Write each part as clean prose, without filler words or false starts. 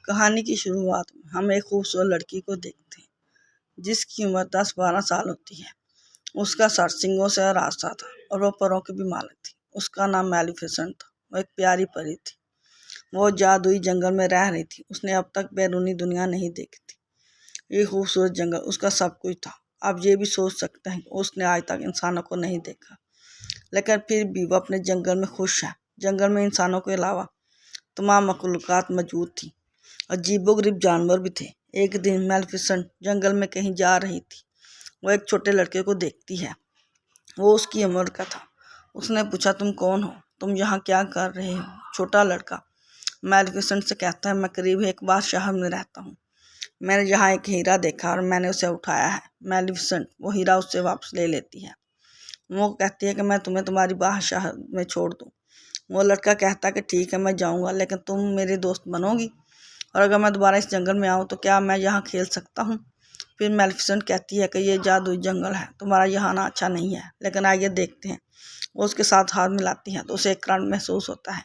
کہانی کی شروعات میں ہم ایک خوبصورت لڑکی کو دیکھتے ہیں جس کی عمر 10-12 سال ہوتی ہے۔ اس کا سر سنگوں سے آراستہ تھا اور وہ پروں کی بھی مالک تھی۔ اس کا نام میلیفیسنٹ تھا۔ وہ ایک پیاری پری تھی۔ وہ جادوئی جنگل میں رہ رہی تھی۔ اس نے اب تک بیرونی دنیا نہیں دیکھی تھی۔ یہ خوبصورت جنگل اس کا سب کچھ تھا۔ آپ یہ بھی سوچ سکتے ہیں کہ اس نے آج تک انسانوں کو نہیں دیکھا، لیکن پھر بھی وہ اپنے جنگل میں خوش ہے۔ جنگل میں انسانوں کے علاوہ تمام مخلوقات موجود تھی۔ عجیب و غریب جانور بھی تھے۔ ایک دن میلیفیسنٹ جنگل میں کہیں جا رہی تھی۔ وہ ایک چھوٹے لڑکے کو دیکھتی ہے۔ وہ اس کی عمر کا تھا۔ اس نے پوچھا، تم کون ہو؟ تم یہاں کیا کر رہے ہو؟ چھوٹا لڑکا میلیفیسنٹ سے کہتا ہے، میں قریب ایک بادشاہ میں رہتا ہوں۔ میں نے یہاں ایک ہیرا دیکھا اور میں نے اسے اٹھایا ہے۔ میلیفیسنٹ وہ ہیرا اس سے واپس لے لیتی ہے۔ وہ کہتی ہے کہ میں تمہیں تمہاری بادشاہ میں چھوڑ دوں۔ وہ لڑکا کہتا ہے کہ ٹھیک ہے، میں جاؤں گا، لیکن تم میرے دوست بنو گی؟ اور اگر میں دوبارہ اس جنگل میں آؤں تو کیا میں یہاں کھیل سکتا ہوں؟ پھر میلیفیسنٹ کہتی ہے کہ یہ جادوئی جنگل ہے، تمہارا یہاں آنا اچھا نہیں ہے، لیکن آئیے دیکھتے ہیں۔ وہ اس کے ساتھ ہاتھ ملاتی ہے تو اسے ایک کرنٹ محسوس ہوتا ہے۔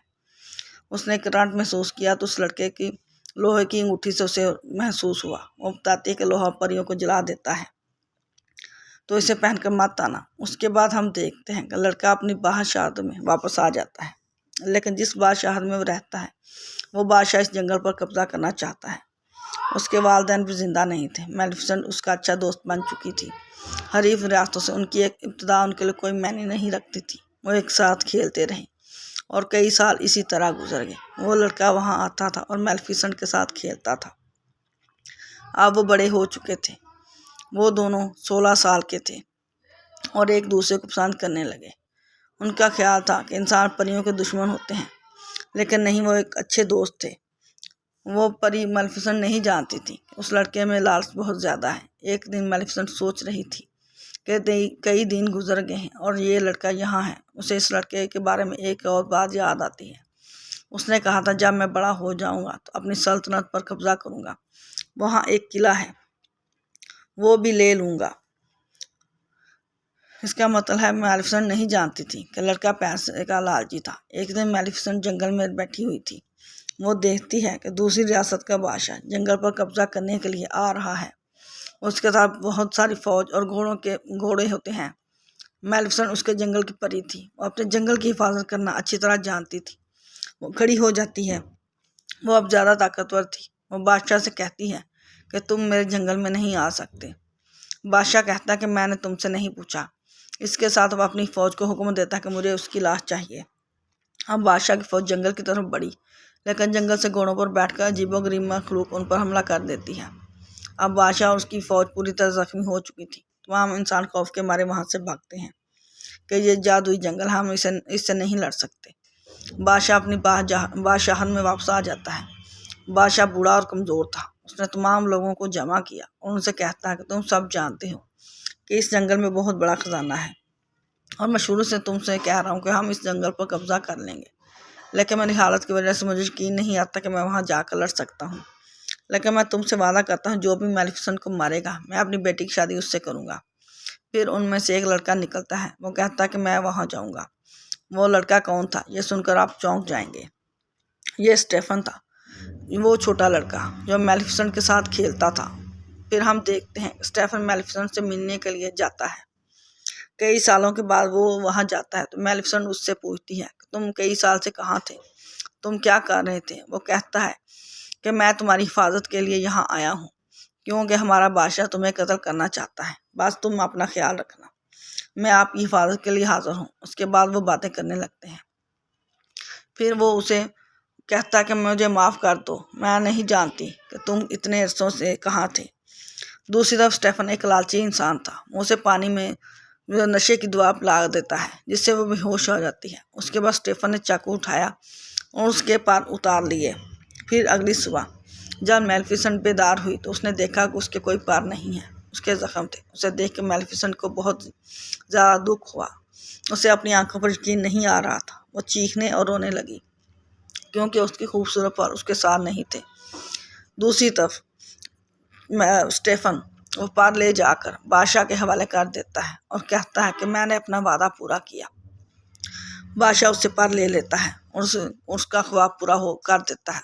اس نے کرنٹ محسوس کیا تو اس لڑکے کی لوہے کی انگوٹھی سے اسے محسوس ہوا۔ وہ بتاتی ہے کہ لوہا پریوں کو جلا دیتا ہے، تو اسے پہن کر مت آنا۔ اس کے بعد ہم دیکھتے ہیں کہ لڑکا اپنی بادشاہت میں واپس آ جاتا ہے، لیکن جس بادشاہت میں وہ رہتا ہے وہ بادشاہ اس جنگل پر قبضہ کرنا چاہتا ہے۔ اس کے والدین بھی زندہ نہیں تھے۔ میلیفیسنٹ اس کا اچھا دوست بن چکی تھی۔ حریف ریاستوں سے ان کی ایک ابتدا ان کے لیے کوئی معنی نہیں رکھتی تھی۔ وہ ایک ساتھ کھیلتے رہے اور کئی سال اسی طرح گزر گئے۔ وہ لڑکا وہاں آتا تھا اور میلیفیسنٹ کے ساتھ کھیلتا تھا۔ اب وہ بڑے ہو چکے تھے۔ وہ دونوں 16 سال کے تھے اور ایک دوسرے کو پسند کرنے لگے۔ ان کا خیال تھا کہ انسان پریوں کے دشمن ہوتے ہیں، لیکن نہیں، وہ ایک اچھے دوست تھے۔ وہ پری میلیفیسنٹ نہیں جانتی تھی کہ اس لڑکے میں لالچ بہت زیادہ ہے۔ ایک دن میلیفیسنٹ سوچ رہی تھی کہ کئی دن گزر گئے ہیں اور یہ لڑکا یہاں ہے۔ اسے اس لڑکے کے بارے میں ایک اور بات یاد آتی ہے۔ اس نے کہا تھا، جب میں بڑا ہو جاؤں گا تو اپنی سلطنت پر قبضہ کروں گا۔ وہاں ایک قلعہ ہے، وہ بھی لے لوں گا۔ اس کا مطلب ہے میلیفیسنٹ نہیں جانتی تھی کہ لڑکا پیسے کا لالچی تھا۔ ایک دن میلیفیسنٹ جنگل میں بیٹھی ہوئی تھی۔ وہ دیکھتی ہے کہ دوسری ریاست کا بادشاہ جنگل پر قبضہ کرنے کے لیے آ رہا ہے۔ اس کے ساتھ بہت ساری فوج اور گھوڑے ہوتے ہیں۔ میلیفیسنٹ اس کے جنگل کی پری تھی۔ وہ اپنے جنگل کی حفاظت کرنا اچھی طرح جانتی تھی۔ وہ کھڑی ہو جاتی ہے۔ وہ اب زیادہ طاقتور تھی۔ وہ بادشاہ سے کہتی ہے کہ تم میرے جنگل میں نہیں آ سکتے۔ بادشاہ کہتا ہے کہ میں نے تم سے نہیں پوچھا۔ اس کے ساتھ وہ اپنی فوج کو حکم دیتا ہے کہ مجھے اس کی لاش چاہیے۔ اب بادشاہ کی فوج جنگل کی طرف بڑھی، لیکن جنگل سے گھوڑوں پر بیٹھ کر عجیب و غریب مخلوق ان پر حملہ کر دیتی ہے۔ اب بادشاہ اور اس کی فوج پوری طرح زخمی ہو چکی تھی۔ تمام انسان خوف کے مارے وہاں سے بھاگتے ہیں کہ یہ جادوئی جنگل، ہم اس سے نہیں لڑ سکتے۔ بادشاہ اپنی بادشاہت میں واپس آ جاتا ہے۔ بادشاہ بوڑھا اور کمزور تھا۔ اس نے تمام لوگوں کو جمع کیا اور ان سے کہتا ہے کہ تم سب جانتے ہو کہ اس جنگل میں بہت بڑا خزانہ ہے، اور میں شروع سے تم سے کہہ رہا ہوں کہ ہم اس جنگل پر قبضہ کر لیں گے، لیکن میری حالت کی وجہ سے مجھے یقین نہیں آتا کہ میں وہاں جا کر لڑ سکتا ہوں۔ لیکن میں تم سے وعدہ کرتا ہوں، جو بھی میلیفیسنٹ کو مارے گا میں اپنی بیٹی کی شادی اس سے کروں گا۔ پھر ان میں سے ایک لڑکا نکلتا ہے۔ وہ کہتا ہے کہ میں وہاں جاؤں گا۔ وہ لڑکا کون تھا یہ سن کر آپ چونک جائیں گے۔ یہ اسٹیفن تھا، وہ چھوٹا لڑکا جو میلیفیسنٹ کے ساتھ کھیلتا تھا۔ پھر ہم دیکھتے ہیں اسٹیفن میلیفیسنٹ سے ملنے کے لیے جاتا ہے۔ کئی سالوں کے بعد وہ وہاں جاتا ہے تو میلیفیسنٹ اس سے پوچھتی ہے کہ تم کئی سال سے کہاں تھے؟ تم کیا کر رہے تھے؟ وہ کہتا ہے کہ میں تمہاری حفاظت کے لیے یہاں آیا ہوں، کیونکہ ہمارا بادشاہ تمہیں قتل کرنا چاہتا ہے۔ بس تم اپنا خیال رکھنا، میں آپ کی حفاظت کے لیے حاضر ہوں۔ اس کے بعد وہ باتیں کرنے لگتے ہیں۔ پھر وہ اسے کہتا ہے کہ مجھے معاف کر دو، میں نہیں جانتی کہ تم اتنے عرصوں سے کہاں تھے۔ دوسری طرف اسٹیفن ایک لالچی انسان تھا۔ وہ اسے پانی میں نشے کی دوا پلا دیتا ہے جس سے وہ بے ہوش ہو جاتی ہے۔ اس کے بعد اسٹیفن نے چاقو اٹھایا اور اس کے پار اتار لیے۔ پھر اگلی صبح جب میلیفیسنٹ بیدار ہوئی تو اس نے دیکھا کہ اس کے کوئی پار نہیں ہے، اس کے زخم تھے۔ اسے دیکھ کے میلیفیسنٹ کو بہت زیادہ دکھ ہوا۔ اسے اپنی آنکھوں پر یقین نہیں آ رہا تھا۔ وہ چیخنے اور رونے لگی کیونکہ اس کی خوبصورت پر اس کے ساتھ نہیں تھے۔ دوسری طرف اسٹیفن وہ پر لے جا کر بادشاہ کے حوالے کر دیتا ہے اور کہتا ہے کہ میں نے اپنا وعدہ پورا کیا۔ بادشاہ اس سے پر لے لیتا ہے اور اس کا خواب پورا کر دیتا ہے۔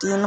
3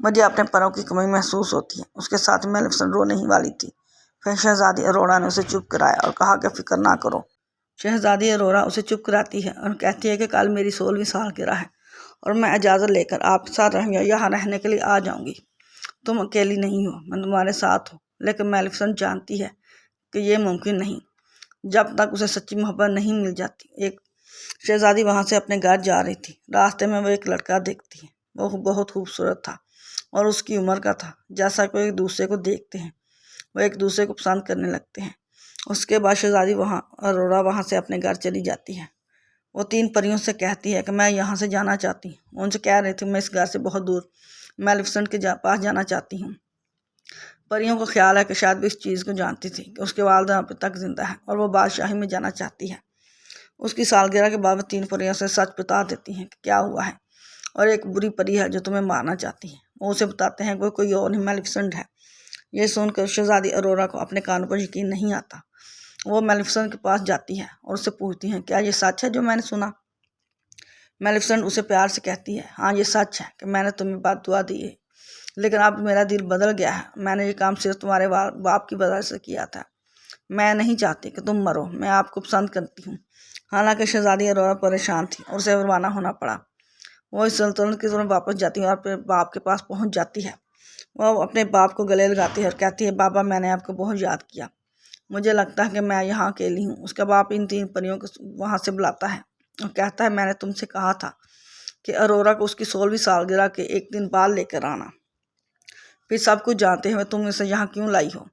مجھے اپنے پروں کی کمی محسوس ہوتی ہے۔ اس کے ساتھ میلیفیسنٹ رونے ہی والی تھی۔ پھر شہزادی اروڑا نے اسے چپ کرایا اور کہا کہ فکر نہ کرو۔ شہزادی اروڑا اسے چپ کراتی ہے اور کہتی ہے کہ کل میری 16ویں سالگرہ ہے اور میں اجازت لے کر آپ کے ساتھ یہاں رہنے کے لیے آ جاؤں گی۔ تم اکیلی نہیں ہو، میں تمہارے ساتھ ہوں۔ لیکن میلیفیسنٹ جانتی ہے کہ یہ ممکن نہیں جب تک اسے سچی محبت نہیں مل جاتی۔ ایک شہزادی وہاں سے اپنے گھر جا رہی تھی۔ راستے میں وہ ایک لڑکا دیکھتی ہے۔ وہ بہت خوبصورت تھا اور اس کی عمر کا تھا۔ جیسا کہ ایک دوسرے کو دیکھتے ہیں وہ ایک دوسرے کو پسند کرنے لگتے ہیں۔ اس کے بعد شہزادی اروڑا وہاں سے اپنے گھر چلی جاتی ہے۔ وہ 3 پریوں سے کہتی ہے کہ میں یہاں سے جانا چاہتی ہوں۔ ان سے کہہ رہی تھی میں اس گھر سے بہت دور میلیفیسنٹ کے پاس جانا چاہتی ہوں۔ پریوں کو خیال ہے کہ شاید وہ اس چیز کو جانتی تھی کہ اس کے والدہ اب تک زندہ ہے اور وہ بادشاہی میں جانا چاہتی ہے۔ اس کی سالگرہ کے بعد وہ 3 پریوں سے سچ بتا دیتی ہیں کہ کیا ہوا ہے، اور ایک بری پری ہے جو تمہیں مارنا چاہتی ہے۔ وہ اسے بتاتے ہیں کہ کوئی اور نہیں میلیفیسنٹ ہے۔ یہ سن کر شہزادی اروڑا کو اپنے کانوں پر یقین نہیں آتا۔ وہ میلیفیسنٹ کے پاس جاتی ہے اور اس سے پوچھتی ہیں کیا یہ سچ ہے جو میں نے سنا؟ میلیفیسنٹ اسے پیار سے کہتی ہے ہاں یہ سچ ہے کہ میں نے تمہیں بد دعا دی ہے، لیکن اب میرا دل بدل گیا ہے۔ میں نے یہ کام صرف تمہارے باپ کی وجہ سے کیا تھا۔ میں نہیں چاہتی کہ تم مرو، میں آپ کو پسند کرتی ہوں۔ حالانکہ شہزادی اروڑا پریشان تھی اور اسے روانہ ہونا پڑا۔ وہ اس سلطنت کی طرف واپس جاتی ہے اور اپنے باپ کے پاس پہنچ جاتی ہے۔ وہ اپنے باپ کو گلے لگاتی ہے اور کہتی ہے بابا میں نے آپ کو بہت یاد کیا، مجھے لگتا ہے کہ میں یہاں اکیلی ہوں۔ اس کا باپ ان 3 پریوں کو وہاں سے بلاتا ہے اور کہتا ہے میں نے تم سے کہا تھا کہ اروڑا کو اس کی 16ویں سالگرہ کے ایک دن بعد لے کر آنا، پھر سب کچھ جانتے ہوئے تم اسے یہاں کیوں لائی ہو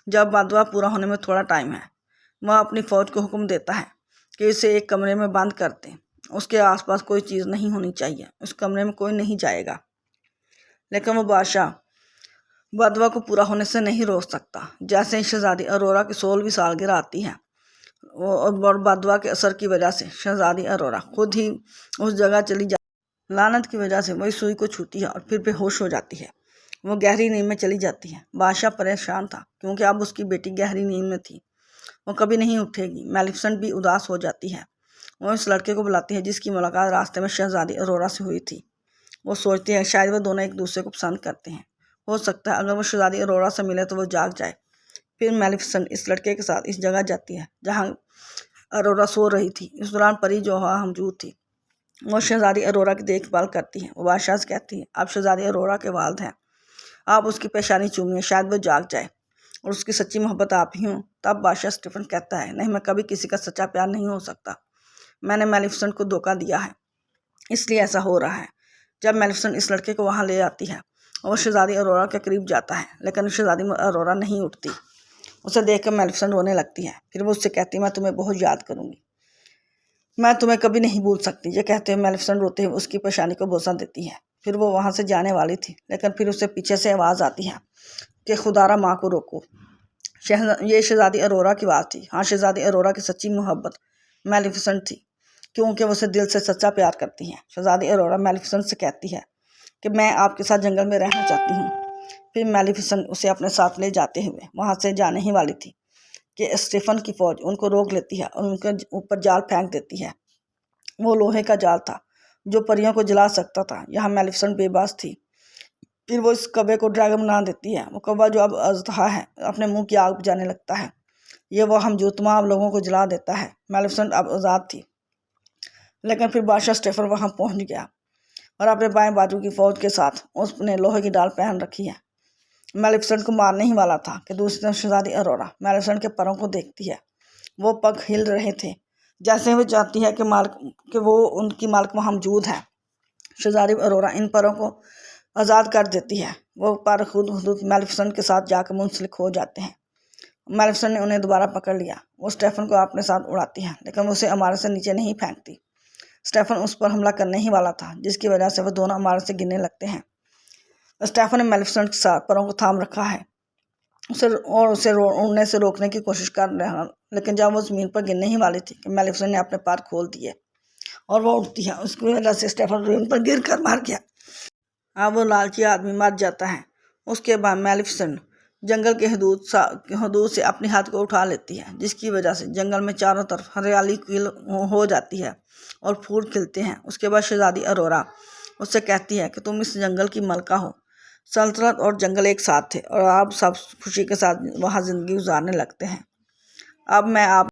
جب بدوا پورا ہونے میں تھوڑا ٹائم ہے؟ وہ اپنی فوج کو حکم دیتا ہے کہ اسے ایک کمرے میں بند کر دیں۔ اس کے آس پاس کوئی چیز نہیں ہونی چاہیے، اس کمرے میں کوئی نہیں جائے گا۔ لیکن وہ بادشاہ بدوا کو پورا ہونے سے نہیں روک سکتا۔ جیسے ہی شہزادی اروڑا کی 16ویں سالگرہ آتی ہے اور بدوا کے اثر کی وجہ سے شہزادی اروڑا خود ہی اس جگہ چلی جاتی ہے۔ لعنت کی وجہ سے وہ اس سوئی کو چھوتی ہے اور پھر بے ہوش ہو جاتی ہے۔ وہ گہری نیند میں چلی جاتی ہے۔ بادشاہ پریشان تھا کیونکہ اب اس کی بیٹی گہری نیند میں تھی، وہ کبھی نہیں اٹھے گی۔ میلیفیسنٹ بھی اداس ہو جاتی ہے۔ وہ اس لڑکے کو بلاتی ہے جس کی ملاقات راستے میں شہزادی اروڑا سے ہوئی تھی۔ وہ سوچتی ہے شاید وہ دونوں ایک دوسرے کو پسند کرتے ہیں۔ ہو سکتا ہے اگر وہ شہزادی اروڑا سے ملے تو وہ جاگ جائے۔ پھر میلیفیسنٹ اس لڑکے کے ساتھ اس جگہ جاتی ہے جہاں اروڑا سو رہی تھی۔ اس دوران پری جو وہاں موجود تھی وہ شہزادی اروڑا کی دیکھ بھال کرتی ہے۔ وہ بادشاہ سے کہتی ہے آپ شہزادی اروڑا کے والد ہیں، آپ اس کی پیشانی چومیے، شاید وہ جاگ جائے اور اس کی سچی محبت آپ ہی ہوں۔ تب بادشاہ اسٹیفن کہتا ہے نہیں، میں کبھی کسی کا سچا پیار نہیں ہو سکتا۔ میں نے میلیفیسنٹ کو دھوکہ دیا ہے، اس لیے ایسا ہو رہا ہے۔ جب میلیفیسنٹ اس لڑکے کو وہاں لے آتی ہے اور وہ شہزادی اروڑا کے قریب جاتا ہے لیکن شہزادی اروڑا نہیں اٹھتی۔ اسے دیکھ کر میلیفیسنٹ رونے لگتی ہے۔ پھر وہ اس سے کہتی ہے میں تمہیں بہت یاد کروں گی، میں تمہیں کبھی نہیں بھول سکتی۔ یہ کہتے ہوئے میلیفیسنٹ روتے ہوئے اس کی پیشانی کو بوسہ دیتی ہے۔ پھر وہ وہاں سے جانے والی تھی لیکن پھر اسے پیچھے سے آواز آتی ہے کہ خدارا ماں کو روکو۔ یہ شہزادی اروڑا کی آواز تھی۔ ہاں، شہزادی اروڑا کی سچی محبت میلیفیسنٹ تھی کیونکہ وہ اسے دل سے سچا پیار کرتی ہیں۔ شہزادی اروڑا میلیفیسنٹ سے کہتی ہے کہ میں آپ کے ساتھ جنگل میں رہنا چاہتی ہوں۔ پھر میلیفیسنٹ اسے اپنے ساتھ لے جاتے ہوئے وہاں سے جانے ہی والی تھی کہ اسٹیفن کی فوج ان کو روک لیتی ہے اور ان کے اوپر جال پھینک دیتی ہے۔ وہ لوہے کا جال تھا جو پریوں کو جلا سکتا تھا۔ یہاں میلیفیسنٹ بے بس تھی۔ پھر وہ اس کوے کو ڈریگن بنا دیتی ہے۔ وہ کوہ جو اب اژدہا ہے اپنے منہ کی آگ بجھانے لگتا ہے۔ یہ وہ ہم جو تمام لوگوں کو جلا دیتا ہے۔ میلیفیسنٹ اب آزاد تھی لیکن پھر بادشاہ اسٹیفن وہاں پہنچ گیا اور اپنے بائیں بازو کی فوج کے ساتھ اس نے لوہے کی ڈال پہن رکھی ہے۔ میلیفیسنٹ کو مارنے ہی والا تھا کہ دوسری طرف شہزادی اروڑا میلیفیسنٹ کے پروں کو دیکھتی ہے۔ وہ پگ ہل رہے تھے جیسے وہ چاہتی ہے کہ وہ ان کی مالک وہاں موجود ہے۔ شہزادی اروڑا ان پروں کو آزاد کر دیتی ہے۔ وہ پر خود میلیفیسنٹ کے ساتھ جا کر منسلک ہو جاتے ہیں۔ میلیفیسنٹ نے انہیں دوبارہ پکڑ لیا۔ وہ اسٹیفن کو اپنے ساتھ اڑاتی ہے لیکن وہ اسے عمارت سے نیچے نہیں پھینکتی۔ اسٹیفن اس پر حملہ کرنے ہی والا تھا جس کی وجہ سے وہ دونوں عمارت سے گرنے لگتے ہیں۔ اسٹیفن نے میلیفیسنٹ کے ساتھ پروں کو تھام رکھا ہے اسے اڑنے سے روکنے کی کوشش کر رہا، لیکن جب وہ زمین پر گرنے ہی والی تھی کہ میلیفیسنٹ نے اپنے پار کھول دیے اور وہ اڑتی ہے۔ اس کی وجہ سے اسٹیفن زمین پر گر کر مر گیا۔ اب وہ لالچی آدمی مر جاتا ہے۔ اس کے بعد میلیفیسنٹ جنگل کے حدود سے اپنی ہاتھ کو اٹھا لیتی ہے جس کی وجہ سے جنگل میں چاروں طرف ہریالی ہو جاتی ہے اور پھول کھلتے ہیں۔ اس کے بعد شہزادی اروڑا اس سے کہتی ہے کہ تم اس جنگل کی ملکہ ہو سلطنت اور جنگل ایک ساتھ تھے اور آپ سب خوشی کے ساتھ وہاں زندگی گزارنے لگتے ہیں۔ اب میں آپ